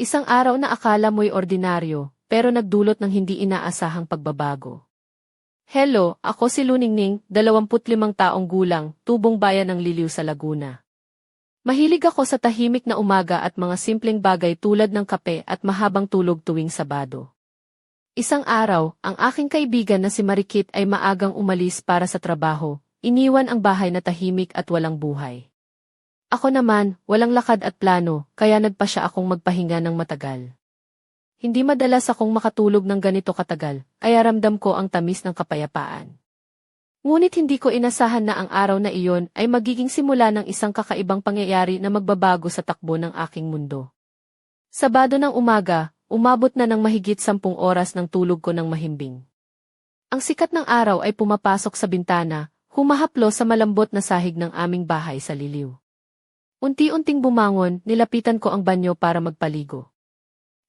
Isang araw na akala mo'y ordinaryo, pero nagdulot ng hindi inaasahang pagbabago. Hello, ako si Luningning, 25 taong gulang, tubong bayan ng Liliw sa Laguna. Mahilig ako sa tahimik na umaga at mga simpleng bagay tulad ng kape at mahabang tulog tuwing Sabado. Isang araw, ang aking kaibigan na si Marikit ay maagang umalis para sa trabaho, iniwan ang bahay na tahimik at walang buhay. Ako naman, walang lakad at plano, kaya nagpa siya akong magpahinga ng matagal. Hindi madalas akong makatulog ng ganito katagal, kaya ramdam ko ang tamis ng kapayapaan. Ngunit hindi ko inasahan na ang araw na iyon ay magiging simula ng isang kakaibang pangyayari na magbabago sa takbo ng aking mundo. Sabado ng umaga, umabot na ng mahigit 10 oras ng tulog ko ng mahimbing. Ang sikat ng araw ay pumapasok sa bintana, humahaplo sa malambot na sahig ng aming bahay sa Liliw. Unti-unting bumangon, nilapitan ko ang banyo para magpaligo.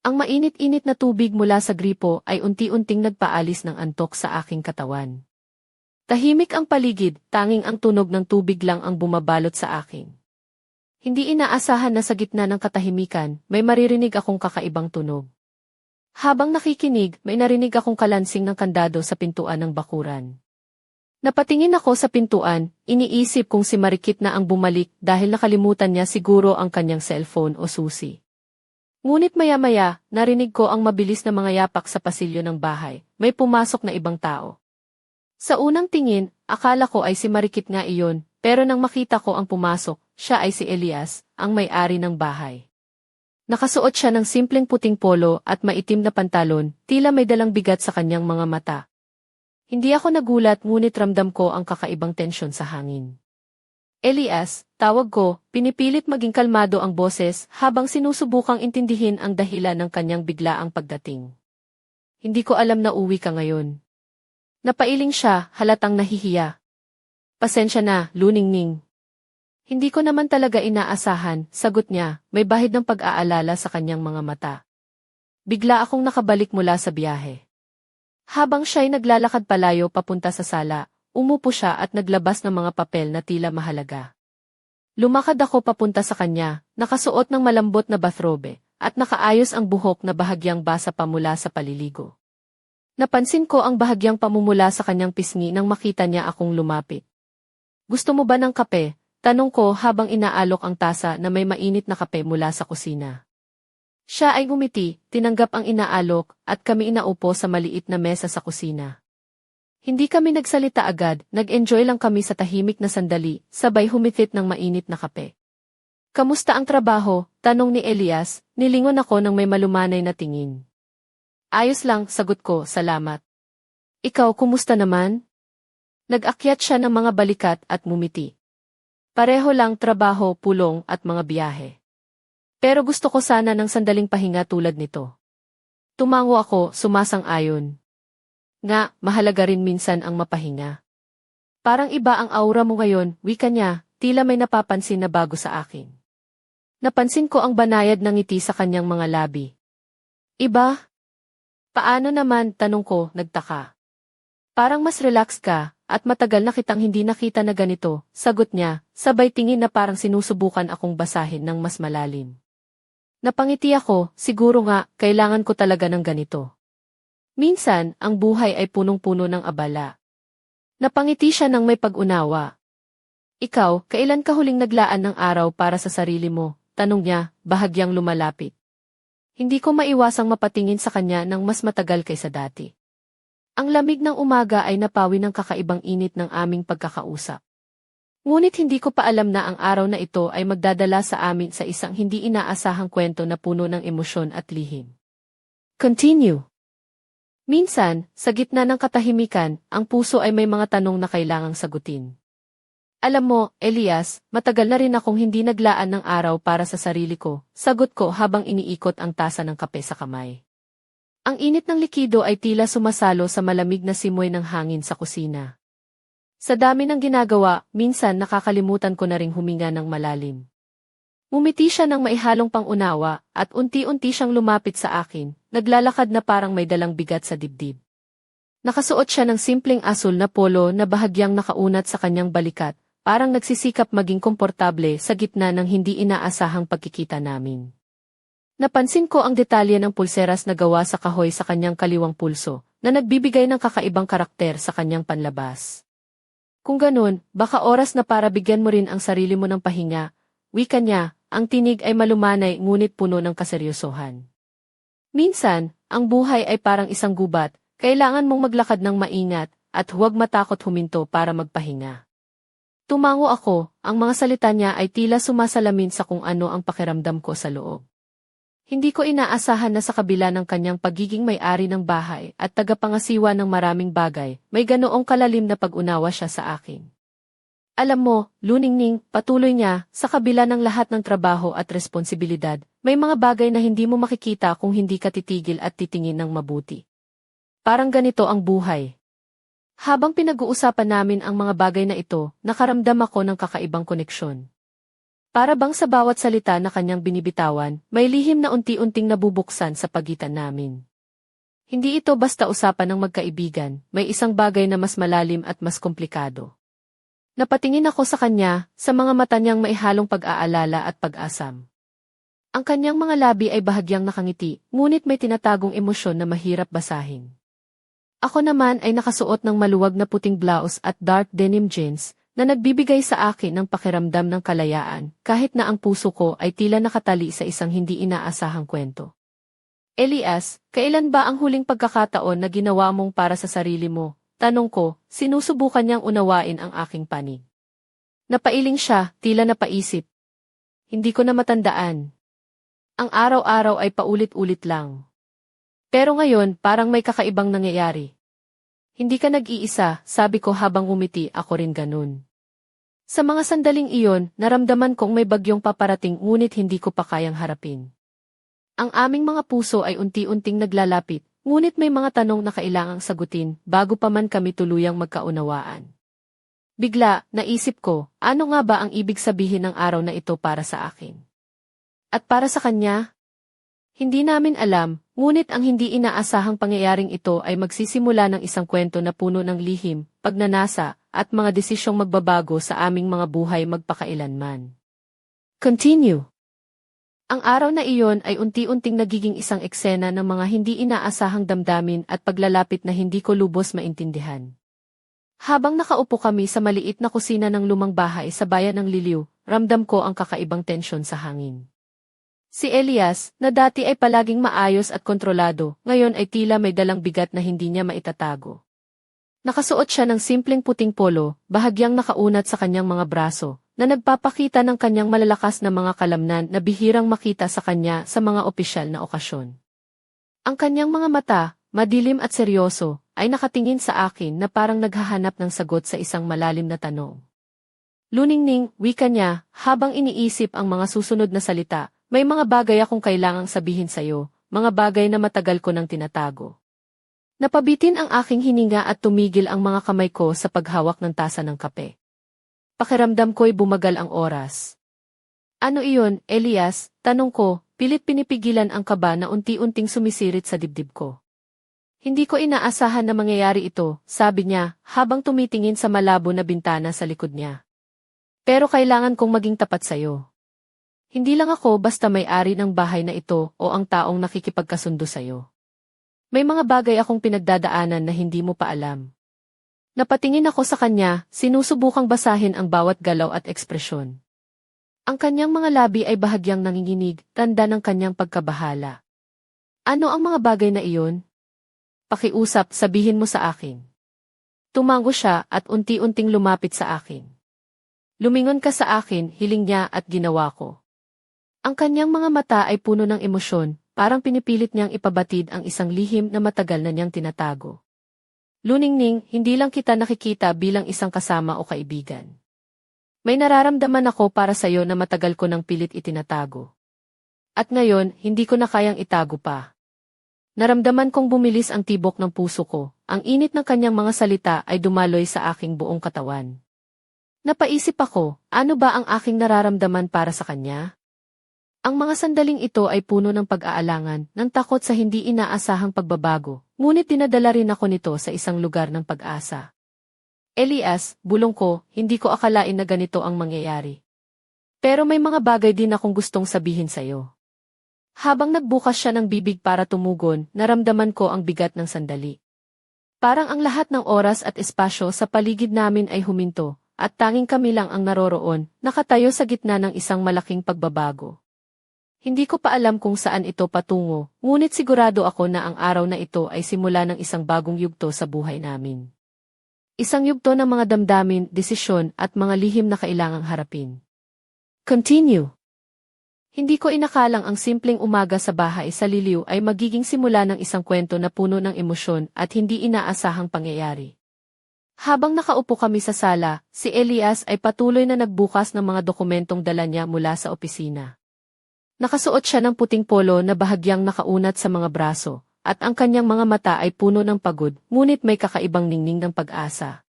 Ang mainit-init na tubig mula sa gripo ay unti-unting nagpaalis ng antok sa aking katawan. Tahimik ang paligid, tanging ang tunog ng tubig lang ang bumabalot sa akin. Hindi inaasahan na sa gitna ng katahimikan, may maririnig akong kakaibang tunog. Habang nakikinig, may narinig akong kalansing ng kandado sa pintuan ng bakuran. Napatingin ako sa pintuan, iniisip kung si Marikit na ang bumalik dahil nakalimutan niya siguro ang kanyang cellphone o susi. Ngunit maya-maya, narinig ko ang mabilis na mga yapak sa pasilyo ng bahay, may pumasok na ibang tao. Sa unang tingin, akala ko ay si Marikit nga iyon, pero nang makita ko ang pumasok, siya ay si Elias, ang may-ari ng bahay. Nakasuot siya ng simpleng puting polo at maitim na pantalon, tila may dalang bigat sa kanyang mga mata. Hindi ako nagulat ngunit ramdam ko ang kakaibang tensyon sa hangin. Elias, tawag ko, pinipilit maging kalmado ang boses habang sinusubukang intindihin ang dahilan ng kanyang biglaang pagdating. Hindi ko alam na uwi ka ngayon. Napailing siya, halatang nahihiya. Pasensya na, Luningning. Hindi ko naman talaga inaasahan, sagot niya, may bahid ng pag-aalala sa kanyang mga mata. Bigla akong nakabalik mula sa biyahe. Habang siya'y naglalakad palayo papunta sa sala, umupo siya at naglabas ng mga papel na tila mahalaga. Lumakad ako papunta sa kanya, nakasuot ng malambot na bathrobe, at nakaayos ang buhok na bahagyang basa pa mula sa paliligo. Napansin ko ang bahagyang pamumula sa kanyang pisngi nang makita niya akong lumapit. Gusto mo ba ng kape? Tanong ko habang inaalok ang tasa na may mainit na kape mula sa kusina. Siya ay ngumiti, tinanggap ang inaalok, at kami inaupo sa maliit na mesa sa kusina. Hindi kami nagsalita agad, nag-enjoy lang kami sa tahimik na sandali, sabay humithit ng mainit na kape. Kamusta ang trabaho? Tanong ni Elias, nilingon ako ng may malumanay na tingin. Ayos lang, sagot ko, salamat. Ikaw, kumusta naman? Nag-akyat siya ng mga balikat at mumiti. Pareho lang trabaho, pulong at mga biyahe. Pero gusto ko sana ng sandaling pahinga tulad nito. Tumango ako, sumasang-ayon. Nga, mahalaga rin minsan ang mapahinga. Parang iba ang aura mo ngayon, wika niya, tila may napapansin na bago sa akin. Napansin ko ang banayad ng ngiti sa kanyang mga labi. Iba? Paano naman, tanong ko, nagtaka. Parang mas relax ka, at matagal na kitang hindi nakita na ganito, sagot niya, sabay tingin na parang sinusubukan akong basahin ng mas malalim. Napangiti ako, siguro nga, kailangan ko talaga ng ganito. Minsan, ang buhay ay punong-puno ng abala. Napangiti siya ng may pag-unawa. Ikaw, kailan ka huling naglaan ng araw para sa sarili mo? Tanong niya, bahagyang lumalapit. Hindi ko maiwasang mapatingin sa kanya ng mas matagal kaysa dati. Ang lamig ng umaga ay napawi ng kakaibang init ng aming pagkakausap. Ngunit hindi ko pa alam na ang araw na ito ay magdadala sa amin sa isang hindi inaasahang kwento na puno ng emosyon at lihim. Continue. Minsan, sa gitna ng katahimikan, ang puso ay may mga tanong na kailangang sagutin. Alam mo, Elias, matagal na rin akong hindi naglaan ng araw para sa sarili ko, sagot ko habang iniikot ang tasa ng kape sa kamay. Ang init ng likido ay tila sumasalo sa malamig na simoy ng hangin sa kusina. Sa dami ng ginagawa, minsan nakakalimutan ko na ring huminga ng malalim. Ngumiti siya ng maihalong pangunawa, at unti-unti siyang lumapit sa akin, naglalakad na parang may dalang bigat sa dibdib. Nakasuot siya ng simpleng asul na polo na bahagyang nakaunat sa kanyang balikat, parang nagsisikap maging komportable sa gitna ng hindi inaasahang pagkikita namin. Napansin ko ang detalye ng pulseras na gawa sa kahoy sa kanyang kaliwang pulso, na nagbibigay ng kakaibang karakter sa kanyang panlabas. Kung ganun, baka oras na para bigyan mo rin ang sarili mo ng pahinga. Wika niya, ang tinig ay malumanay ngunit puno ng kaseryosohan. Minsan, ang buhay ay parang isang gubat, kailangan mong maglakad ng maingat, at huwag matakot huminto para magpahinga. Tumango ako, ang mga salita niya ay tila sumasalamin sa kung ano ang pakiramdam ko sa loob. Hindi ko inaasahan na sa kabila ng kanyang pagiging may-ari ng bahay at tagapangasiwa ng maraming bagay, may ganoong kalalim na pag-unawa siya sa akin. Alam mo, Luningning, patuloy niya, sa kabila ng lahat ng trabaho at responsibilidad, may mga bagay na hindi mo makikita kung hindi ka titigil at titingin ng mabuti. Parang ganito ang buhay. Habang pinag-uusapan namin ang mga bagay na ito, nakaramdam ako ng kakaibang koneksyon. Para bang sa bawat salita na kanyang binibitawan, may lihim na unti-unting nabubuksan sa pagitan namin. Hindi ito basta usapan ng magkaibigan, may isang bagay na mas malalim at mas komplikado. Napatingin ako sa kanya, sa mga mata niyang maihalong pag-aalala at pag-asam. Ang kanyang mga labi ay bahagyang nakangiti, ngunit may tinatagong emosyon na mahirap basahin. Ako naman ay nakasuot ng maluwag na puting blouse at dark denim jeans, na nagbibigay sa akin ng pakiramdam ng kalayaan, kahit na ang puso ko ay tila nakatali sa isang hindi inaasahang kwento. Elias, kailan ba ang huling pagkakataon na ginawa mong para sa sarili mo? Tanong ko, sinusubukan niyang unawain ang aking panig. Napailing siya, tila napaisip. Hindi ko na matandaan. Ang araw-araw ay paulit-ulit lang. Pero ngayon, parang may kakaibang nangyayari. Hindi ka nag-iisa, sabi ko habang ngumiti, ako rin ganun. Sa mga sandaling iyon, naramdaman kong may bagyong paparating ngunit hindi ko pa kayang harapin. Ang aming mga puso ay unti-unting naglalapit, ngunit may mga tanong na kailangang sagutin bago pa man kami tuluyang magkaunawaan. Bigla, naisip ko, ano nga ba ang ibig sabihin ng araw na ito para sa akin? At para sa kanya? Hindi namin alam, ngunit ang hindi inaasahang pangyayaring ito ay magsisimula ng isang kwento na puno ng lihim, pagnanasa, at mga desisyong magbabago sa aming mga buhay magpakailanman. Continue. Ang araw na iyon ay unti-unting nagiging isang eksena ng mga hindi inaasahang damdamin at paglalapit na hindi ko lubos maintindihan. Habang nakaupo kami sa maliit na kusina ng lumang bahay sa bayan ng Liliw, ramdam ko ang kakaibang tensyon sa hangin. Si Elias, na dati ay palaging maayos at kontrolado, ngayon ay tila may dalang bigat na hindi niya maitatago. Nakasuot siya ng simpleng puting polo, bahagyang nakaunat sa kanyang mga braso, na nagpapakita ng kanyang malalakas na mga kalamnan na bihirang makita sa kanya sa mga opisyal na okasyon. Ang kanyang mga mata, madilim at seryoso, ay nakatingin sa akin na parang naghahanap ng sagot sa isang malalim na tanong. Luningning, wika niya, habang iniisip ang mga susunod na salita. May mga bagay akong kailangang sabihin sa'yo, mga bagay na matagal ko nang tinatago. Napabitin ang aking hininga at tumigil ang mga kamay ko sa paghawak ng tasa ng kape. Pakiramdam ko'y bumagal ang oras. Ano iyon, Elias? Tanong ko, pilit pinipigilan ang kaba na unti-unting sumisirit sa dibdib ko. Hindi ko inaasahan na mangyayari ito, sabi niya, habang tumitingin sa malabo na bintana sa likod niya. Pero kailangan kong maging tapat sa'yo. Hindi lang ako basta may-ari ng bahay na ito o ang taong nakikipagkasundo sa'yo. May mga bagay akong pinagdadaanan na hindi mo pa alam. Napatingin ako sa kanya, sinusubukang basahin ang bawat galaw at ekspresyon. Ang kanyang mga labi ay bahagyang nanginginig, tanda ng kanyang pagkabahala. Ano ang mga bagay na iyon? Pakiusap, sabihin mo sa akin. Tumango siya at unti-unting lumapit sa akin. Lumingon ka sa akin, hiling niya at ginawa ko. Ang kanyang mga mata ay puno ng emosyon, parang pinipilit niyang ipabatid ang isang lihim na matagal na niyang tinatago. Luningning, hindi lang kita nakikita bilang isang kasama o kaibigan. May nararamdaman ako para sa'yo na matagal ko nang pilit itinatago. At ngayon, hindi ko na kayang itago pa. Naramdaman kong bumilis ang tibok ng puso ko, ang init ng kanyang mga salita ay dumaloy sa aking buong katawan. Napaisip ako, ano ba ang aking nararamdaman para sa kanya? Ang mga sandaling ito ay puno ng pag-aalangan, ng takot sa hindi inaasahang pagbabago, ngunit dinadala rin ako nito sa isang lugar ng pag-asa. Elias, bulong ko, hindi ko akalain na ganito ang mangyayari. Pero may mga bagay din akong gustong sabihin sa'yo. Habang nagbukas siya ng bibig para tumugon, naramdaman ko ang bigat ng sandali. Parang ang lahat ng oras at espasyo sa paligid namin ay huminto, at tanging kami lang ang naroroon, nakatayo sa gitna ng isang malaking pagbabago. Hindi ko pa alam kung saan ito patungo, ngunit sigurado ako na ang araw na ito ay simula ng isang bagong yugto sa buhay namin. Isang yugto ng mga damdamin, desisyon at mga lihim na kailangang harapin. Continue. Hindi ko inakalang ang simpleng umaga sa bahay sa Liliw ay magiging simula ng isang kwento na puno ng emosyon at hindi inaasahang pangyayari. Habang nakaupo kami sa sala, si Elias ay patuloy na nagbukas ng mga dokumentong dala niya mula sa opisina. Nakasuot siya ng puting polo na bahagyang nakaunat sa mga braso, at ang kanyang mga mata ay puno ng pagod, ngunit may kakaibang ningning ng pag-asa.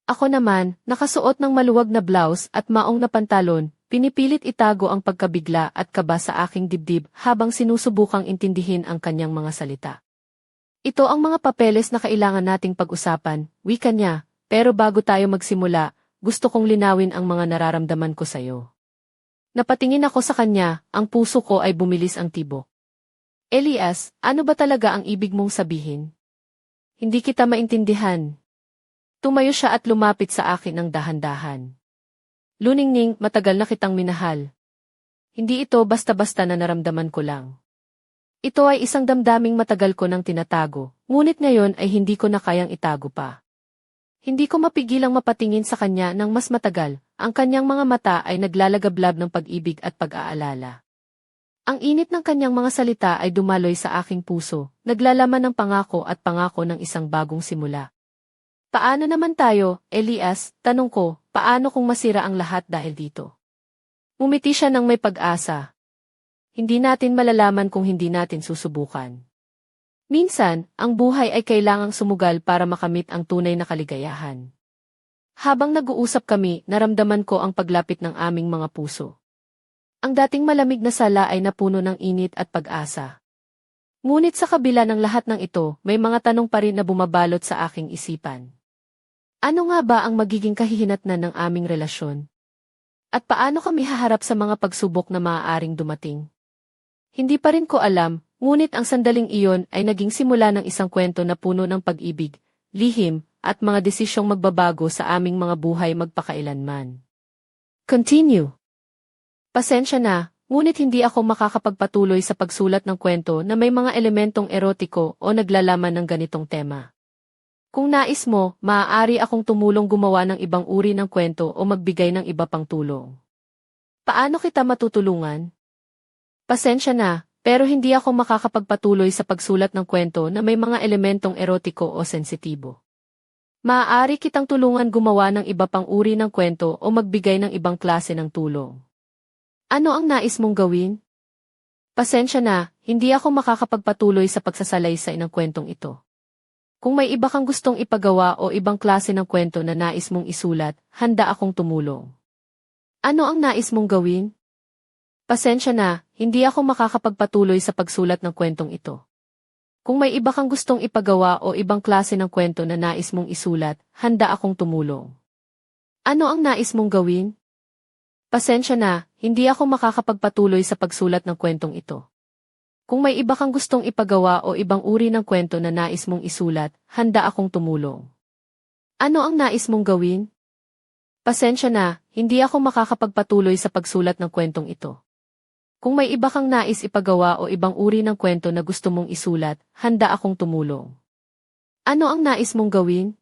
Ako naman, nakasuot ng maluwag na blouse at maong na pantalon, pinipilit itago ang pagkabigla at kaba sa aking dibdib habang sinusubukang intindihin ang kanyang mga salita. Ito ang mga papeles na kailangan nating pag-usapan, wika niya, pero bago tayo magsimula, gusto kong linawin ang mga nararamdaman ko sa'yo. Napatingin ako sa kanya, ang puso ko ay bumilis ang tibok. Elias, ano ba talaga ang ibig mong sabihin? Hindi kita maintindihan. Tumayo siya at lumapit sa akin ng dahan-dahan. Luningning, matagal na kitang minahal. Hindi ito basta-basta na naramdaman ko lang. Ito ay isang damdaming matagal ko nang tinatago, ngunit ngayon ay hindi ko na kayang itago pa. Hindi ko mapigilang mapatingin sa kanya ng mas matagal, ang kanyang mga mata ay naglalagablab ng pag-ibig at pag-aalala. Ang init ng kanyang mga salita ay dumaloy sa aking puso, naglalaman ng pangako at pangako ng isang bagong simula. Paano naman tayo, Elias? Tanong ko, paano kung masira ang lahat dahil dito? Umiti siya ng may pag-asa. Hindi natin malalaman kung hindi natin susubukan. Minsan, ang buhay ay kailangang sumugal para makamit ang tunay na kaligayahan. Habang nag-uusap kami, naramdaman ko ang paglapit ng aming mga puso. Ang dating malamig na sala ay napuno ng init at pag-asa. Ngunit sa kabila ng lahat ng ito, may mga tanong pa rin na bumabalot sa aking isipan. Ano nga ba ang magiging kahihinatnan ng aming relasyon? At paano kami haharap sa mga pagsubok na maaaring dumating? Hindi pa rin ko alam, ngunit ang sandaling iyon ay naging simula ng isang kwento na puno ng pag-ibig, lihim, at mga desisyong magbabago sa aming mga buhay magpakailanman. Continue. Pasensya na, ngunit hindi ako makakapagpatuloy sa pagsulat ng kwento na may mga elementong erotiko o naglalaman ng ganitong tema. Kung nais mo, maaari akong tumulong gumawa ng ibang uri ng kwento o magbigay ng iba pang tulong. Paano kita matutulungan? Pasensya na, pero hindi ako makakapagpatuloy sa pagsulat ng kwento na may mga elementong erotiko o sensitibo. Maaari kitang tulungan gumawa ng iba pang uri ng kwento o magbigay ng ibang klase ng tulong. Ano ang nais mong gawin? Pasensya na, hindi ako makakapagpatuloy sa pagsasalaysay ng kwentong ito. Kung may iba kang gustong ipagawa o ibang klase ng kwento na nais mong isulat, handa akong tumulong. Ano ang nais mong gawin? Pasensya na, hindi ako makakapagpatuloy sa pagsulat ng kwentong ito. Kung may iba kang gustong ipagawa o ibang klase ng kwento na nais mong isulat, handa akong tumulong. Ano ang nais mong gawin? Pasensya na, hindi ako makakapagpatuloy sa pagsulat ng kwentong ito. Kung may iba kang gustong ipagawa o ibang uri ng kwento na nais mong isulat, handa akong tumulong. Ano ang nais mong gawin? Pasensya na, hindi ako makakapagpatuloy sa pagsulat ng kwentong ito. Kung may iba kang nais ipagawa o ibang uri ng kwento na gusto mong isulat, handa akong tumulong. Ano ang nais mong gawin?